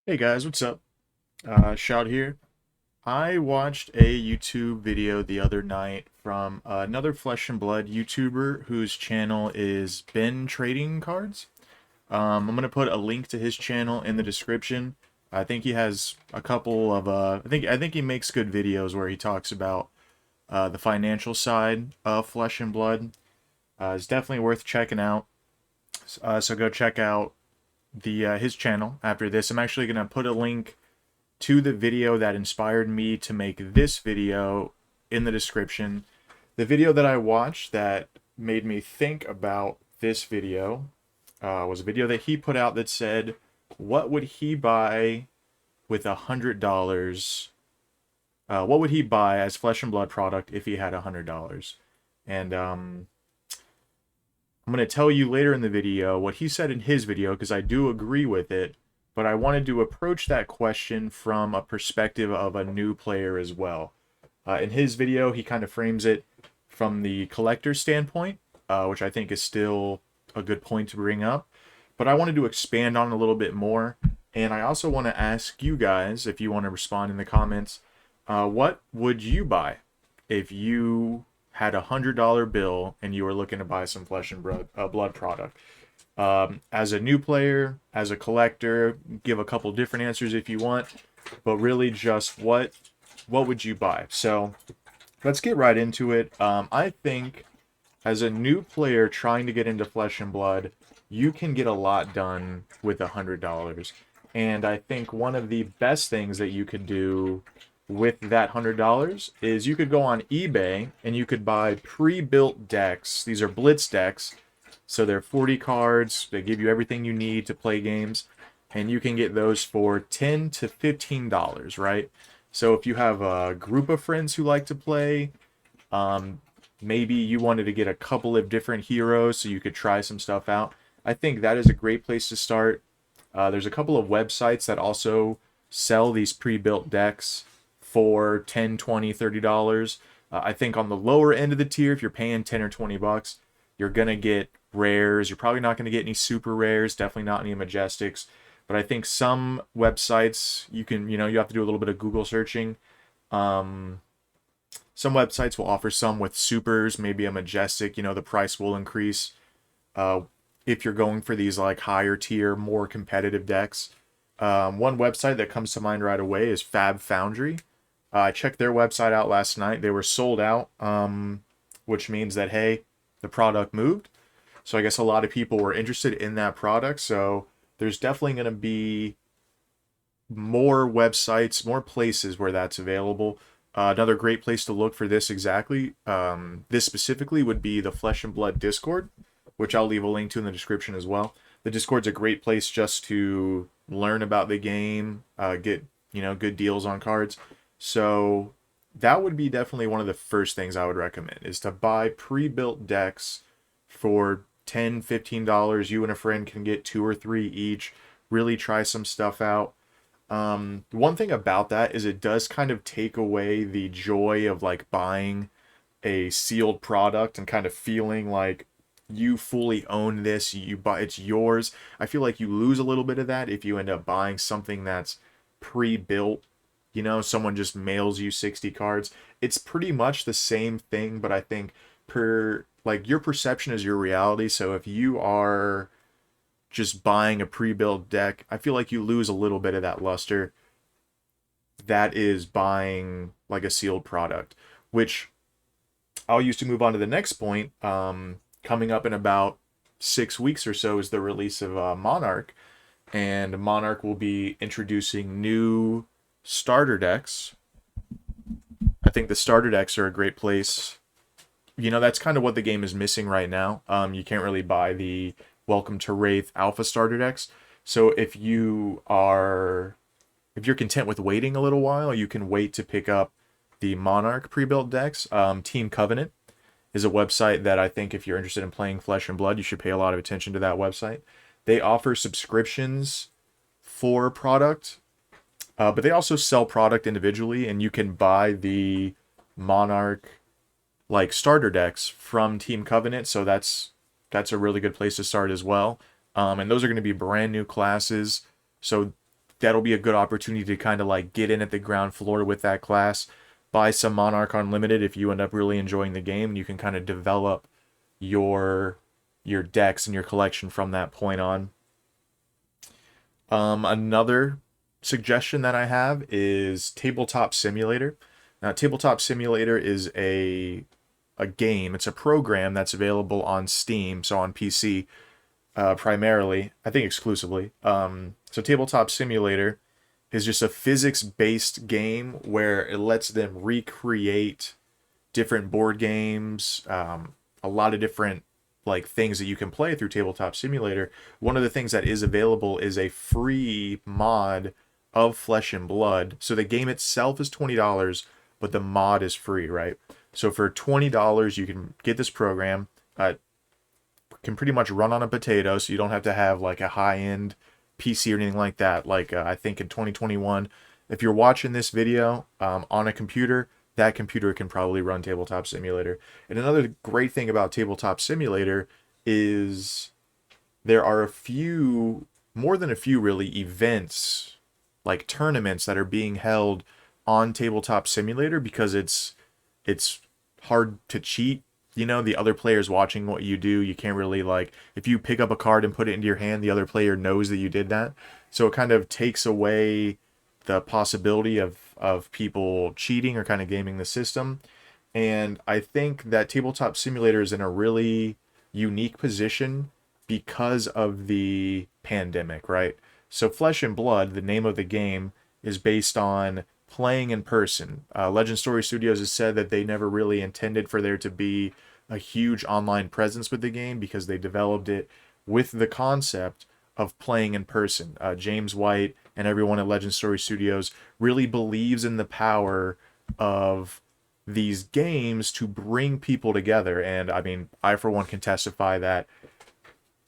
Hey guys, what's up? Shout here. I watched a YouTube video the other night from another Flesh and Blood YouTuber whose channel is Ben Trading Cards. I'm gonna put a link to his channel in the description. I think he has a couple of I think he makes good videos where he talks about the financial side of Flesh and Blood. It's definitely worth checking out. So go check out the his channel after this. I'm actually gonna put a link to the video that inspired me to make this video in the description. The video that I watched that made me think about this video was a video that he put out that said, what would he buy with $100? What would he buy as Flesh and Blood product if he had $100? And I'm going to tell you later in the video what he said in his video because I do agree with it, but I wanted to approach that question from a perspective of a new player as well. In his video, he kind of frames it from the collector's standpoint, which I think is still a good point to bring up. But I wanted to expand on it a little bit more. And I also want to ask you guys, if you want to respond in the comments, what would you buy if you had $100 bill and you were looking to buy some Flesh and Blood product? As a new player, as a collector, give a couple different answers if you want, but really just what would you buy? So let's get right into it. I think as a new player trying to get into Flesh and Blood, you can get a lot done with $100. And I think one of the best things that you could do with that $100 is you could go on eBay and you could buy pre-built decks. These are blitz decks, so they're 40 cards. They give you everything you need to play games, and you can get those for $10 to $15, right? So if you have a group of friends who like to play, maybe you wanted to get a couple of different heroes so you could try some stuff out. I think that is a great place to start. There's a couple of websites that also sell these pre-built decks for $10, $20, $30. I think on the lower end of the tier, if you're paying 10 or 20 bucks, you're going to get rares. You're probably not going to get any super rares, definitely not any majestics. But I think some websites you can, you have to do a little bit of Google searching. Some websites will offer some with supers, maybe a majestic, the price will increase. If you're going for these like higher tier, more competitive decks. One website that comes to mind right away is Fab Foundry. I checked their website out last night. They were sold out, which means that, hey, the product moved. So I guess a lot of people were interested in that product. So there's definitely going to be more websites, more places where that's available. Another great place to look for this this specifically would be the Flesh and Blood Discord, which I'll leave a link to in the description as well. The Discord's a great place just to learn about the game, get good deals on cards. So that would be definitely one of the first things I would recommend is to buy pre-built decks for $10, $15. You and a friend can get two or three each. Really try some stuff out. One thing about that is it does kind of take away the joy of like buying a sealed product and kind of feeling like you fully own this, you buy, it's yours. I feel like you lose a little bit of that if you end up buying something that's pre-built. Someone just mails you 60 cards. It's pretty much the same thing, but I think your perception is your reality. So if you are just buying a pre-built deck, I feel like you lose a little bit of that luster that is buying like a sealed product, which I'll use to move on to the next point. Coming up in about 6 weeks or so is the release of Monarch, and Monarch will be introducing new starter decks. I think the starter decks are a great place. That's kind of what the game is missing right now. You can't really buy the Welcome to Wraith Alpha starter decks. So if you're content with waiting a little while, you can wait to pick up the Monarch pre-built decks. Team Covenant is a website that I think if you're interested in playing Flesh and Blood, you should pay a lot of attention to that website. They offer subscriptions for product, but they also sell product individually, and you can buy the Monarch like starter decks from Team Covenant. So that's a really good place to start as well. And those are going to be brand new classes. So that'll be a good opportunity to kind of like get in at the ground floor with that class, buy some Monarch Unlimited if you end up really enjoying the game, and you can kind of develop your decks and your collection from that point on. Another suggestion that I have is Tabletop Simulator. Now, Tabletop Simulator is a game. It's a program that's available on Steam, so on PC primarily, I think exclusively. So Tabletop Simulator is just a physics-based game where it lets them recreate different board games, a lot of different like things that you can play through Tabletop Simulator. One of the things that is available is a free mod of Flesh and Blood. So the game itself is $20, but the mod is free, right? So for $20, you can get this program. Can pretty much run on a potato, so you don't have to have like a high-end PC or anything like that. Like I think in 2021, if you're watching this video on a computer, that computer can probably run Tabletop Simulator. And another great thing about Tabletop Simulator is there are a few, more than a few really, events, like tournaments that are being held on Tabletop Simulator because it's hard to cheat. You know, the other player's watching what you do. You can't really, like, if you pick up a card and put it into your hand, the other player knows that you did that. So it kind of takes away the possibility of people cheating or kind of gaming the system. And I think that Tabletop Simulator is in a really unique position because of the pandemic, right? So Flesh and Blood, the name of the game, is based on playing in person. Legend Story Studios has said that they never really intended for there to be a huge online presence with the game because they developed it with the concept of playing in person. James White and everyone at Legend Story Studios really believes in the power of these games to bring people together. And I mean, I for one can testify that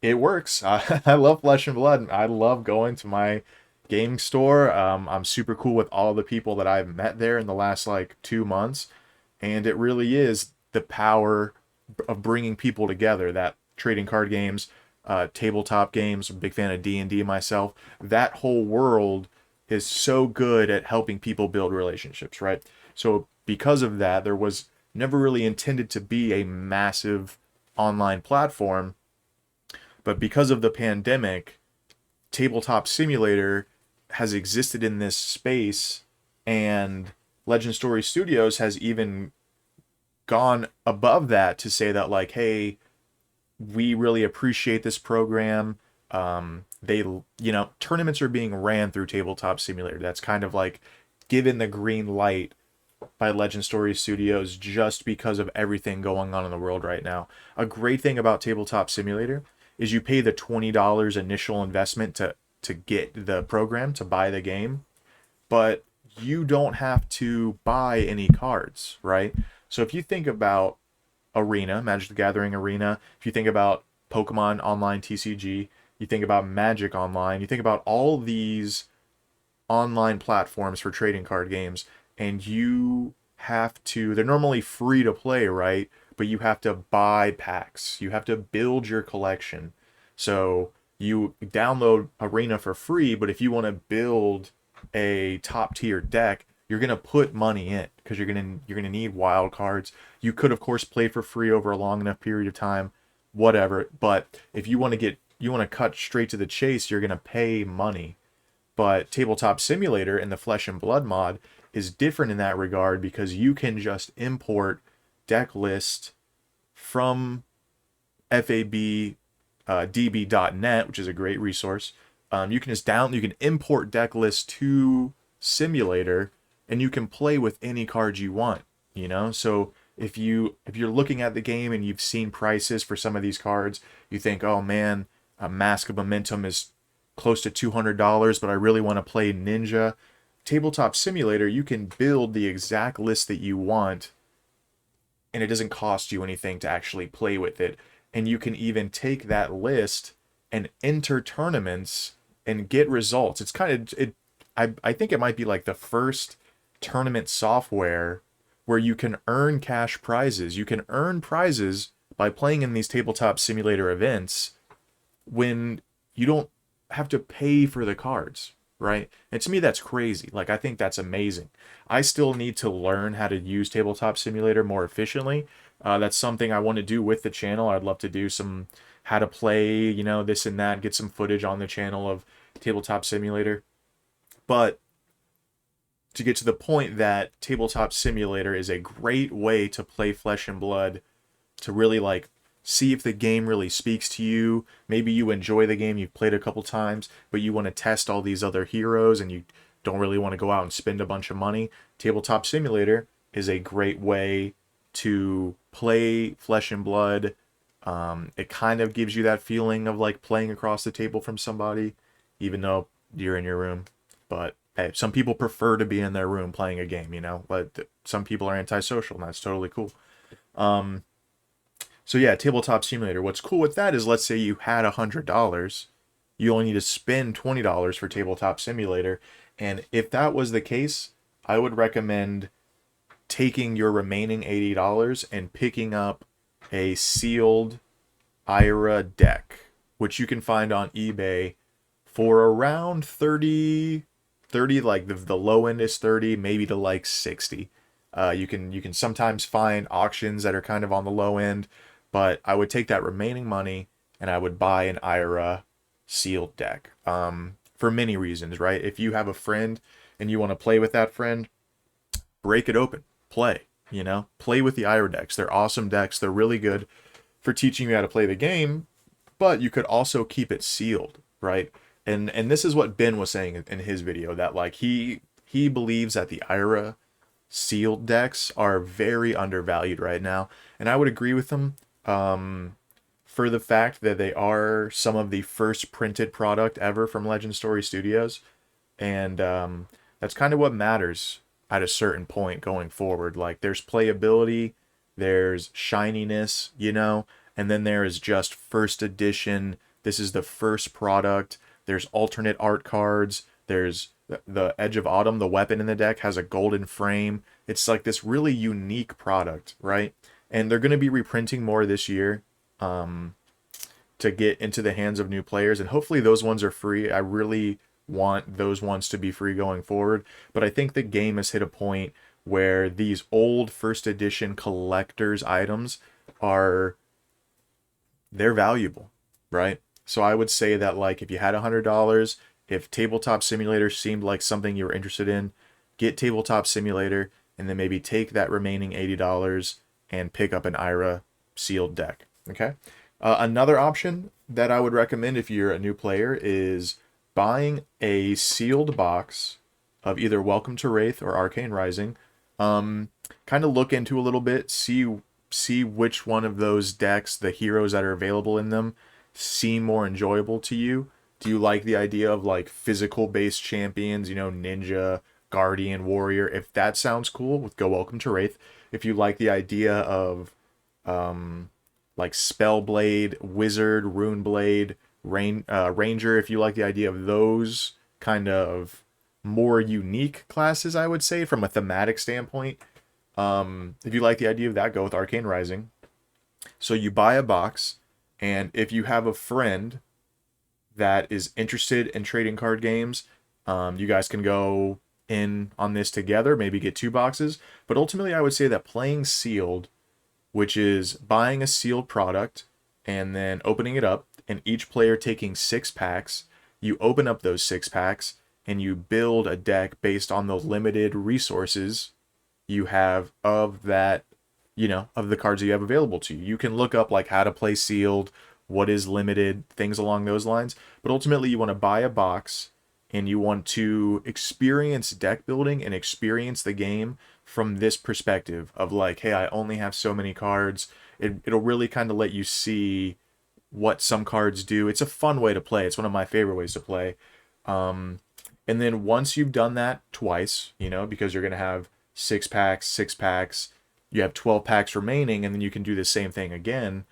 it works. I love Flesh and Blood. I love going to my gaming store. I'm super cool with all the people that I've met there in the last like 2 months. And it really is the power of bringing people together. That trading card games, tabletop games, I'm a big fan of D&D myself. That whole world is so good at helping people build relationships, right? So because of that, there was never really intended to be a massive online platform. But because of the pandemic, Tabletop Simulator has existed in this space, and Legend Story Studios has even gone above that to say that, like, hey, we really appreciate this program. Tournaments are being ran through Tabletop Simulator. That's kind of like given the green light by Legend Story Studios just because of everything going on in the world right now. A great thing about Tabletop Simulator is you pay the $20 initial investment to get the program, to buy the game, but you don't have to buy any cards, right? So if you think about Arena, Magic the Gathering Arena, if you think about Pokemon Online TCG, you think about Magic Online, you think about all these online platforms for trading card games, and you have to, they're normally free to play, right? But you have to buy packs. You have to build your collection. So you download Arena for free, but if you want to build a top tier deck, you're gonna put money in because you're gonna need wild cards. You could of course play for free over a long enough period of time, whatever. But if you want to cut straight to the chase, you're gonna pay money. But Tabletop Simulator and the Flesh and Blood mod is different in that regard because you can just import deck list from FABDB.net, which is a great resource. You can import deck list to Simulator, and you can play with any cards you want. You know, so if you're looking at the game and you've seen prices for some of these cards, you think, oh man, a Mask of Momentum is close to $200, but I really want to play Ninja. Tabletop Simulator, you can build the exact list that you want, and it doesn't cost you anything to actually play with it. And you can even take that list and enter tournaments and get results. It's kind of I think it might be like the first tournament software where you can earn cash prizes. You can earn prizes by playing in these Tabletop Simulator events when you don't have to pay for the cards, right? And to me, that's crazy. Like, I think that's amazing. I still need to learn how to use Tabletop Simulator more efficiently. That's something I want to do with the channel. I'd love to do some how to play, you know, this and that, get some footage on the channel of Tabletop Simulator. But to get to the point that Tabletop Simulator is a great way to play Flesh and Blood, to really like see if the game really speaks to you. Maybe you enjoy the game, you've played a couple times, but you want to test all these other heroes and you don't really want to go out and spend a bunch of money. Tabletop Simulator is a great way to play Flesh and Blood. It kind of gives you that feeling of like playing across the table from somebody, even though you're in your room. But hey, some people prefer to be in their room playing a game, you know, but some people are antisocial, and that's totally cool. So yeah, Tabletop Simulator. What's cool with that is, let's say you had $100, you only need to spend $20 for Tabletop Simulator, and if that was the case, I would recommend taking your remaining $80 and picking up a sealed IRA deck, which you can find on eBay for around 30, like the low end is 30, maybe to like 60. You can sometimes find auctions that are kind of on the low end, but I would take that remaining money and I would buy an IRA sealed deck. For many reasons, right? If you have a friend and you want to play with that friend, break it open, play. You know, play with the IRA decks. They're awesome decks. They're really good for teaching you how to play the game, but you could also keep it sealed, right? And this is what Ben was saying in his video, that like he believes that the IRA sealed decks are very undervalued right now, and I would agree with him. For the fact that they are some of the first printed product ever from Legend Story Studios, and that's kind of what matters at a certain point going forward. Like, there's playability, there's shininess, you know, and then there is just first edition. This is the first product. There's alternate art cards. There's the Edge of Autumn, the weapon in the deck, has a golden frame. It's like this really unique product, right? And they're going to be reprinting more this year to get into the hands of new players. And hopefully those ones are free. I really want those ones to be free going forward. But I think the game has hit a point where these old first edition collector's items they're valuable, right? So I would say that, like, if you had $100, if Tabletop Simulator seemed like something you were interested in, get Tabletop Simulator, and then maybe take that remaining $80 and pick up an IRA sealed deck. Okay. Another option that I would recommend if you're a new player is buying a sealed box of either Welcome to Wraith or Arcane Rising. Kind of look into a little bit, see which one of those decks, the heroes that are available in them, seem more enjoyable to you. Do you like the idea of like physical based champions, you know, ninja, guardian, warrior? If that sounds cool, go Welcome to Wraith. If you like the idea of like Spellblade, Wizard, Runeblade, Ranger, if you like the idea of those kind of more unique classes, I would say, from a thematic standpoint, if you like the idea of that, go with Arcane Rising. So you buy a box, and if you have a friend that is interested in trading card games, you guys can go in on this together, maybe get 2 boxes. But ultimately, I would say that playing sealed, which is buying a sealed product and then opening it up, and each player taking 6 packs, you open up those 6 packs and you build a deck based on the limited resources you have of that, you know, of the cards that you have available to you. You can look up like how to play sealed, what is limited, things along those lines. But ultimately, you want to buy a box and you want to experience deck building and experience the game from this perspective of like, hey, I only have so many cards. It'll really kind of let you see what some cards do. It's a fun way to play. It's one of my favorite ways to play. And then once you've done that twice, you know, because you're going to have 6 packs, you have 12 packs remaining, and then you can do the same thing again.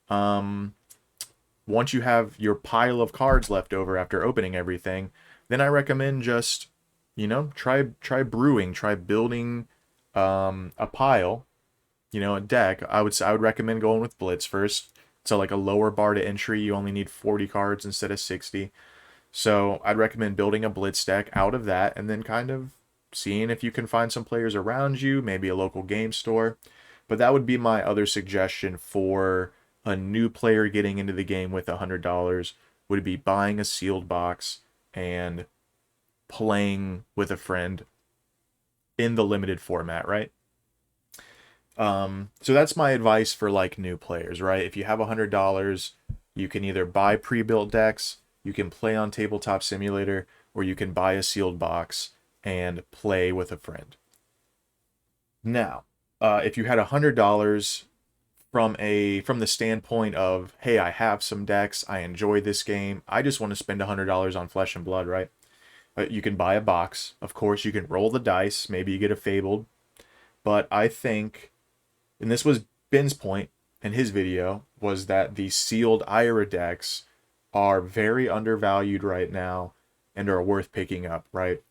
Once you have your pile of cards left over after opening everything, then I recommend just, you know, try brewing, try building a pile, you know, a deck. I would recommend going with Blitz first. So like a lower bar to entry, you only need 40 cards instead of 60. So I'd recommend building a blitz deck out of that and then kind of seeing if you can find some players around you, maybe a local game store. But that would be my other suggestion for a new player getting into the game with $100 would be buying a sealed box and playing with a friend in the limited format, right? So that's my advice for like new players, right? If you have $100, you can either buy pre-built decks, you can play on Tabletop Simulator, or you can buy a sealed box and play with a friend. Now, if you had $100 from the standpoint of, hey, I have some decks, I enjoy this game, I just want to spend $100 on Flesh and Blood, right? You can buy a box. Of course, you can roll the dice. Maybe you get a Fabled. But I think, and this was Ben's point in his video, was that the sealed Ira decks are very undervalued right now and are worth picking up, right?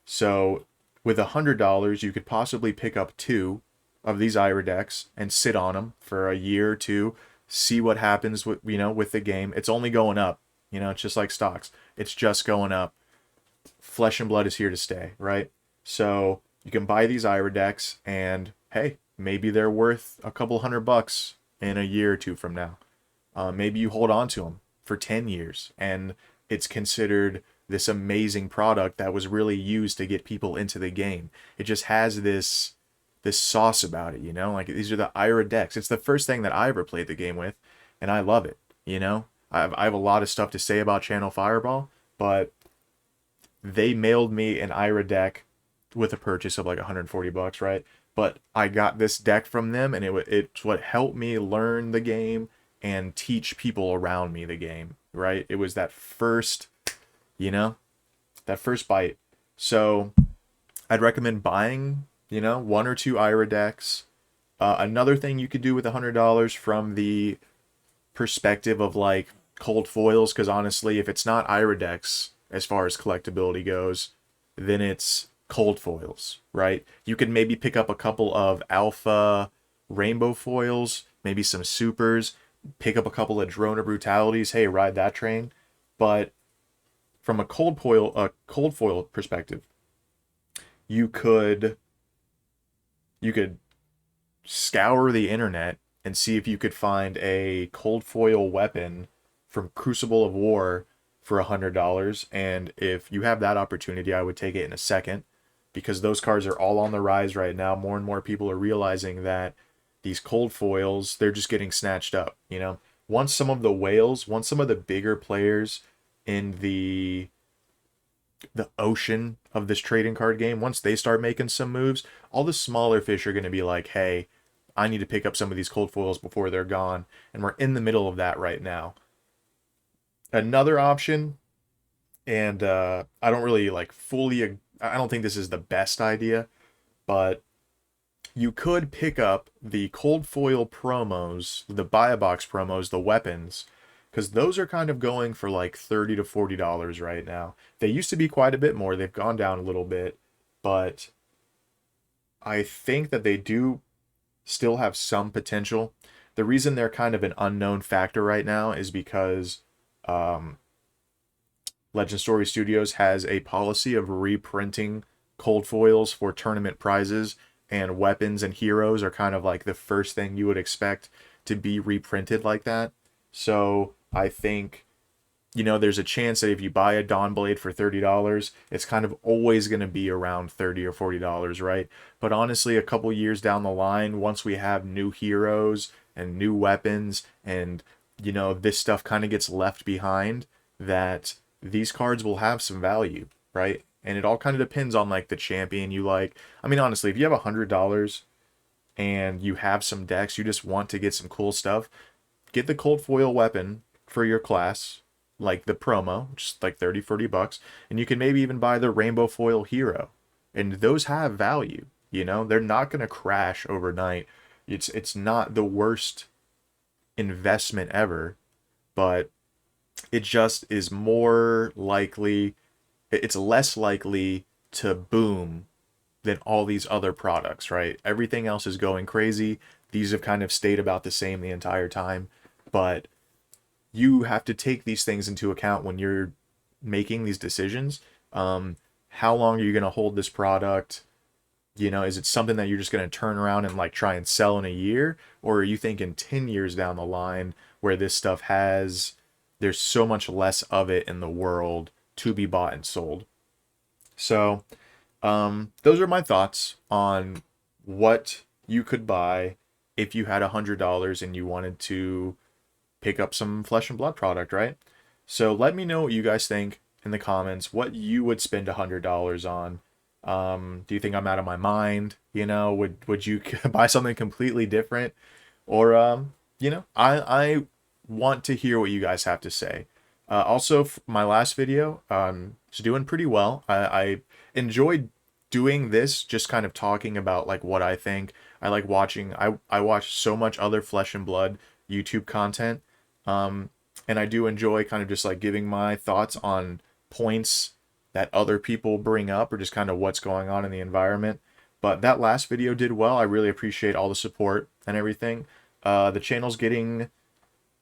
So with $100, you could possibly pick up 2 of these Ira decks and sit on them for a year or 2, see what happens with with the game. It's only going up. It's just like stocks. It's just going up. Flesh and Blood is here to stay, right? So you can buy these Ira decks, and hey, maybe they're worth a couple $100 in a year or 2 from now. Maybe you hold on to them for 10 years, and it's considered this amazing product that was really used to get people into the game. It just has this sauce about it, Like these are the Ira decks. It's the first thing that I ever played the game with, and I love it. I have a lot of stuff to say about Channel Fireball, but they mailed me an Ira deck with a purchase of like $140, right? But I got this deck from them, and it's what helped me learn the game and teach people around me the game, right? It was that first, that first bite. So I'd recommend buying, 1 or 2 Ira decks. Another thing you could do with $100 from the perspective of like cold foils, because honestly, if it's not Ira decks as far as collectability goes, then it's cold foils, right? You could maybe pick up a couple of alpha rainbow foils, maybe some supers, pick up a couple of Drone of Brutalities. Hey, ride that train. But from a cold foil perspective, you could scour the internet and see if you could find a cold foil weapon from Crucible of War for $100. And if you have that opportunity, I would take it in a second, because those cards are all on the rise right now. More and more people are realizing that these cold foils, they're just getting snatched up. Once some of the bigger players in the ocean of this trading card game, once they start making some moves, all the smaller fish are going to be like, hey, I need to pick up some of these cold foils before they're gone. And we're in the middle of that right now. Another option, and I don't really I don't think this is the best idea, but you could pick up the cold foil promos, the buy a box promos, the weapons, because those are kind of going for like $30 to $40 right now. They used to be quite a bit more. They've gone down a little bit, but I think that they do still have some potential. The reason they're kind of an unknown factor right now is because Legend Story Studios has a policy of reprinting cold foils for tournament prizes, and weapons and heroes are kind of like the first thing you would expect to be reprinted like that. So I think, there's a chance that if you buy a Dawnblade for $30, it's kind of always going to be around $30 or $40, right? But honestly, a couple years down the line, once we have new heroes and new weapons, and this stuff kind of gets left behind, that these cards will have some value, right? And it all kind of depends on like the champion you like. I mean, honestly, if you have $100 and you have some decks, you just want to get some cool stuff, get the cold foil weapon for your class, like the promo, which is like $30-$40, and you can maybe even buy the rainbow foil hero. And those have value, they're not going to crash overnight. It's not the worst investment ever, but it just is more likely, it's less likely to boom than all these other products, right? Everything else is going crazy. These have kind of stayed about the same the entire time, but you have to take these things into account when you're making these decisions. How long are you going to hold this product? Is it something that you're just going to turn around and like try and sell in a year? Or are you thinking 10 years down the line where this stuff there's so much less of it in the world to be bought and sold? So, those are my thoughts on what you could buy if you had $100 and you wanted to pick up some Flesh and Blood product, right? So let me know what you guys think in the comments, what you would spend $100 on. Do you think I'm out of my mind? Would you buy something completely different? Or I want to hear what you guys have to say. Also, my last video is doing pretty well. I enjoyed doing this, just kind of talking about like what I think. I like watching. I watch so much other Flesh and Blood YouTube content, and I do enjoy kind of just like giving my thoughts on points that other people bring up, or just kind of what's going on in the environment. But that last video did well. I really appreciate all the support and everything. The channel's getting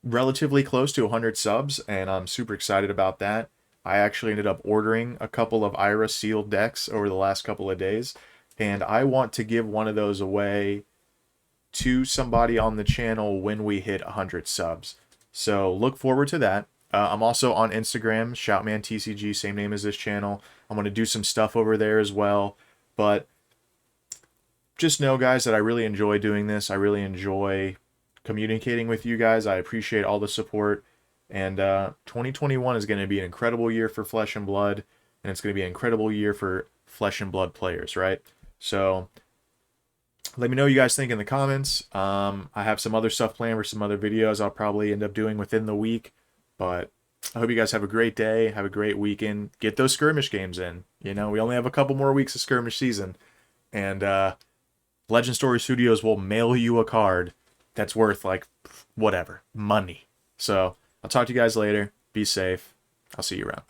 relatively close to 100 subs, and I'm super excited about that. I actually ended up ordering a couple of IRA sealed decks over the last couple of days, and I want to give one of those away to somebody on the channel when we hit 100 subs. So look forward to that. I'm also on Instagram, ShoutmanTCG, same name as this channel. I'm going to do some stuff over there as well. But just know, guys, that I really enjoy doing this. I really enjoy communicating with you guys. I appreciate all the support. And 2021 is going to be an incredible year for Flesh and Blood. And it's going to be an incredible year for Flesh and Blood players, right? So let me know what you guys think in the comments. I have some other stuff planned for some other videos I'll probably end up doing within the week. But I hope you guys have a great day, have a great weekend. Get those skirmish games in. We only have a couple more weeks of skirmish season. And Legend Story Studios will mail you a card that's worth, like, whatever, money. So I'll talk to you guys later. Be safe. I'll see you around.